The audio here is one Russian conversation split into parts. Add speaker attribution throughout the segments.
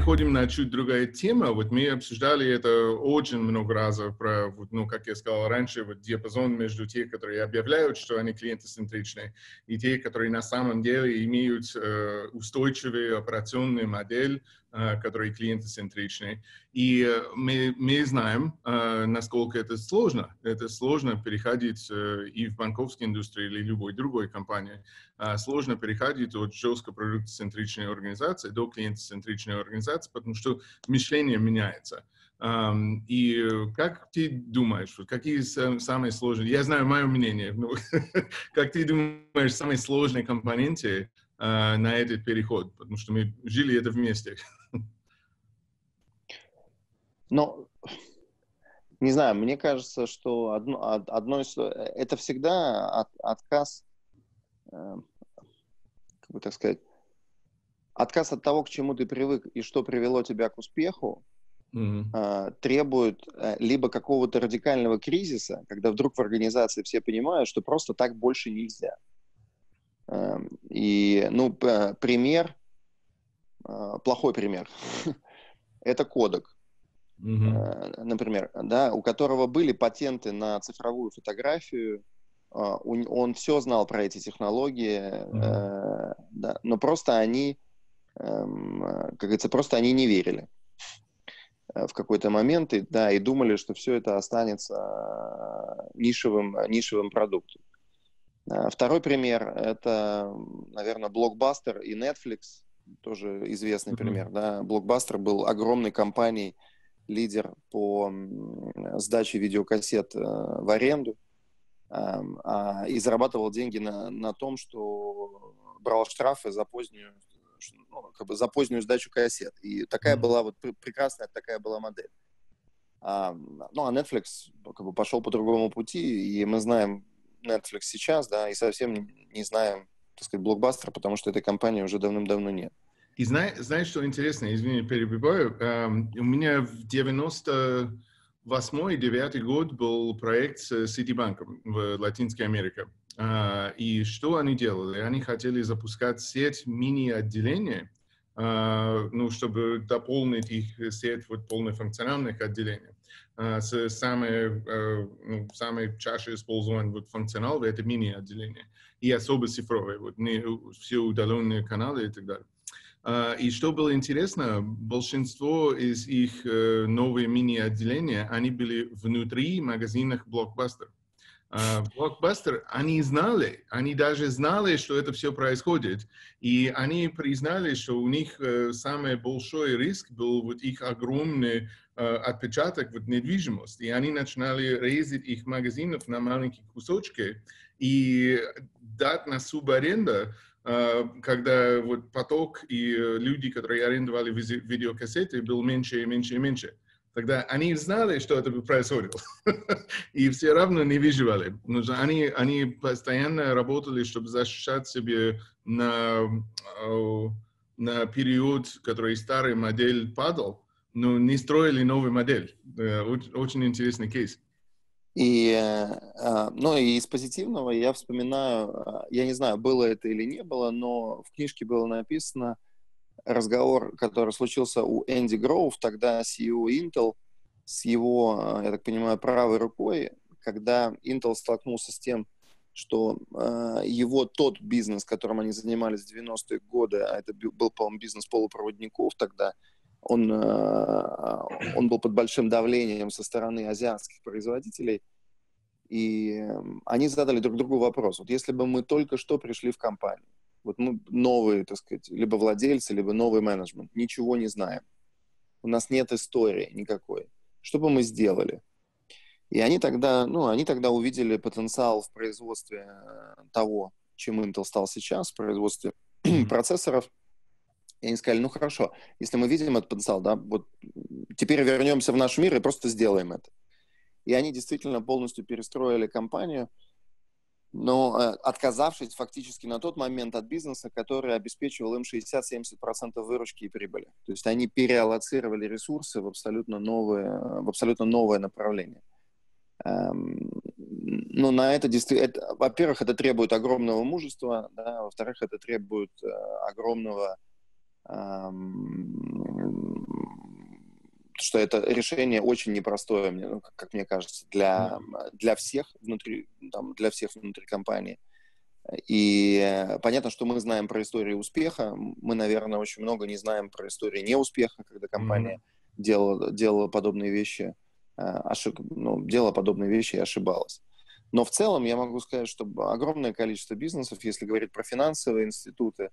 Speaker 1: переходим на чуть другая тема. Вот мы обсуждали это очень много раз про, вот, ну, как я сказал раньше, вот диапазон между теми, которые объявляют, что они клиентоцентричные, и те, которые на самом деле имеют устойчивую операционную модель, которые клиентоцентричные. И мы знаем, насколько это сложно. Это сложно переходить и в банковской индустрии или любой другой компании. Сложно переходить от жестко продуктоцентричной организации до клиентоцентричной организации, потому что мышление меняется. И как ты думаешь, какие самые сложные, я знаю мое мнение, но как ты думаешь, самые сложные компоненты на этот переход, потому что мы жили это вместе?
Speaker 2: Ну, не знаю, мне кажется, что это всегда отказ, как бы так сказать, отказ от того, к чему ты привык и что привело тебя к успеху, требует либо какого-то радикального кризиса, когда вдруг в организации все понимают, что просто так больше нельзя. И, ну, плохой пример, это Kodak, например, да, у которого были патенты на цифровую фотографию, он все знал про эти технологии, да, но просто они, как говорится, просто они не верили в какой-то момент, и думали, что все это останется нишевым продуктом. Второй пример — это, наверное, Blockbuster и Netflix, тоже известный пример. Да? Blockbuster был огромной компанией, лидер по сдаче видеокассет в аренду, и зарабатывал деньги на том, что брал штрафы за позднюю сдачу кассет. И такая была вот прекрасная такая была модель. А Netflix как бы пошел по другому пути, и мы знаем Netflix сейчас, да, и совсем не знаем, так сказать, Blockbuster, потому что этой компании уже давным-давно нет.
Speaker 1: И знаешь, что интересно? Извини, перебиваю. У меня в 98-9 год был проект с Citibank в Латинской Америке. И что они делали? Они хотели запускать сеть мини-отделений, ну, чтобы дополнить их сеть вот, полнофункциональных отделений. Самый чаще используемый вот, функционал — это мини-отделение. И особо цифровые, вот, не все удаленные каналы и так далее. И что было интересно, большинство из их новые мини-отделения, они были внутри магазинов Blockbuster. Blockbuster, они даже знали, что это все происходит, и они признали, что у них самый большой риск был вот их огромный отпечаток вот недвижимости, и они начинали резать их магазинов на маленькие кусочки и дать на субаренду, когда вот поток и люди, которые арендовали видеокассеты, был меньше и меньше и меньше. Тогда они знали, что это происходит, и все равно не выживали. Они постоянно работали, чтобы защищать себя на период, который старый модель падал, но не строили новую модель. Очень интересный кейс.
Speaker 2: И из позитивного я вспоминаю, я не знаю, было это или не было, но в книжке было написано разговор, который случился у Энди Гроув, тогда CEO Intel, с его, я так понимаю, правой рукой, когда Intel столкнулся с тем, что его тот бизнес, которым они занимались в 90-е годы, а это был, по-моему, бизнес полупроводников тогда, он был под большим давлением со стороны азиатских производителей, и они задали друг другу вопрос. Вот если бы мы только что пришли в компанию, вот мы новые, так сказать, либо владельцы, либо новый менеджмент, ничего не знаем, у нас нет истории никакой, что бы мы сделали? И они тогда увидели потенциал в производстве того, чем Intel стал сейчас, в производстве процессоров. И они сказали, ну хорошо, если мы видим этот потенциал, да, вот теперь вернемся в наш мир и просто сделаем это. И они действительно полностью перестроили компанию, но отказавшись фактически на тот момент от бизнеса, который обеспечивал им 60-70% выручки и прибыли. То есть они переаллоцировали ресурсы в абсолютно новое направление. Ну, на это действительно, во-первых, это требует огромного мужества, да, во-вторых, это требует огромного что это решение очень непростое, ну, как мне кажется, для всех внутри компании. И понятно, что мы знаем про историю успеха, мы, наверное, очень много не знаем про историю неуспеха, когда компания делала подобные вещи, делала подобные вещи и ошибалась. Но в целом я могу сказать, что огромное количество бизнесов, если говорить про финансовые институты,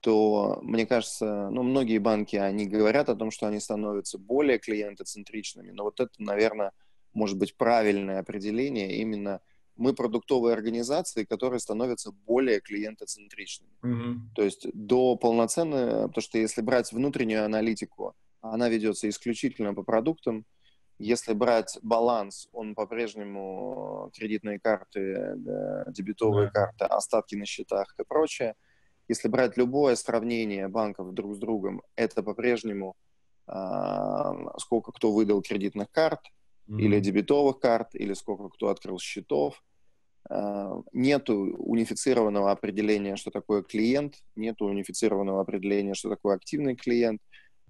Speaker 2: то, мне кажется, многие банки, они говорят о том, что они становятся более клиентоцентричными, но вот это, наверное, может быть правильное определение. Именно мы продуктовые организации, которые становятся более клиентоцентричными. То есть до полноценной, потому что если брать внутреннюю аналитику, она ведется исключительно по продуктам. Если брать баланс, он по-прежнему кредитные карты, дебетовые карты, остатки на счетах и прочее. Если брать любое сравнение банков друг с другом, это по-прежнему сколько кто выдал кредитных карт или дебетовых карт, или сколько кто открыл счетов. Нету унифицированного определения, что такое клиент, нету унифицированного определения, что такое активный клиент.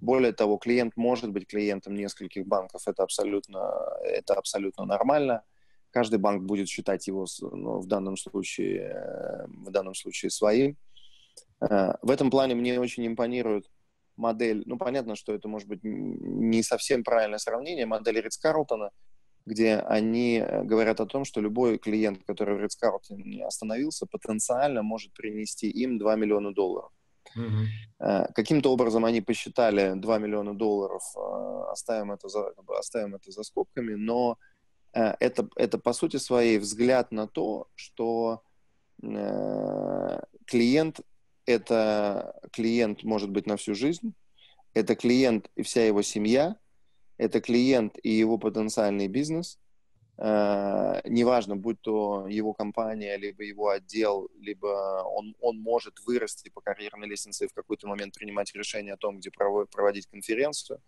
Speaker 2: Более того, клиент может быть клиентом нескольких банков, это абсолютно нормально. Каждый банк будет считать его в данном случае своим. В этом плане мне очень импонирует модель, понятно, что это может быть не совсем правильное сравнение, модель Ритц-Карлтона, где они говорят о том, что любой клиент, который в Ритц-Карлтоне остановился, потенциально может принести им $2 миллиона. Каким-то образом они посчитали $2 миллиона, оставим это за скобками, но это по сути своей взгляд на то, что клиент может быть на всю жизнь, это клиент и вся его семья, это клиент и его потенциальный бизнес. Неважно, будь то его компания, либо его отдел, либо он может вырасти по карьерной лестнице и в какой-то момент принимать решение о том, где проводить конференцию.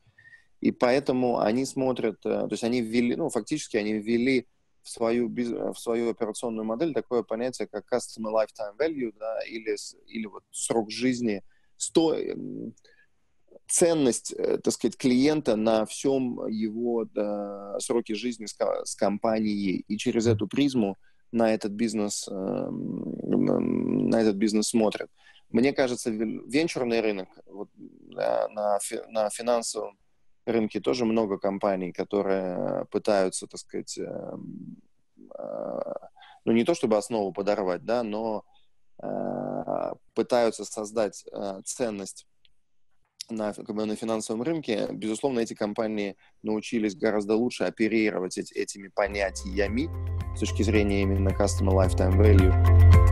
Speaker 2: И поэтому они смотрят, то есть они ввели в свою операционную модель такое понятие, как Customer Lifetime Value, да, или вот срок жизни, ценность, так сказать, клиента на всем его сроке жизни с компанией. И через эту призму на этот бизнес смотрят. Мне кажется, венчурный рынок, на финансовом рынке тоже много компаний, которые пытаются, так сказать, не то чтобы основу подорвать, да, но пытаются создать ценность на финансовом рынке. Безусловно, эти компании научились гораздо лучше оперировать этими понятиями с точки зрения именно Customer Lifetime Value.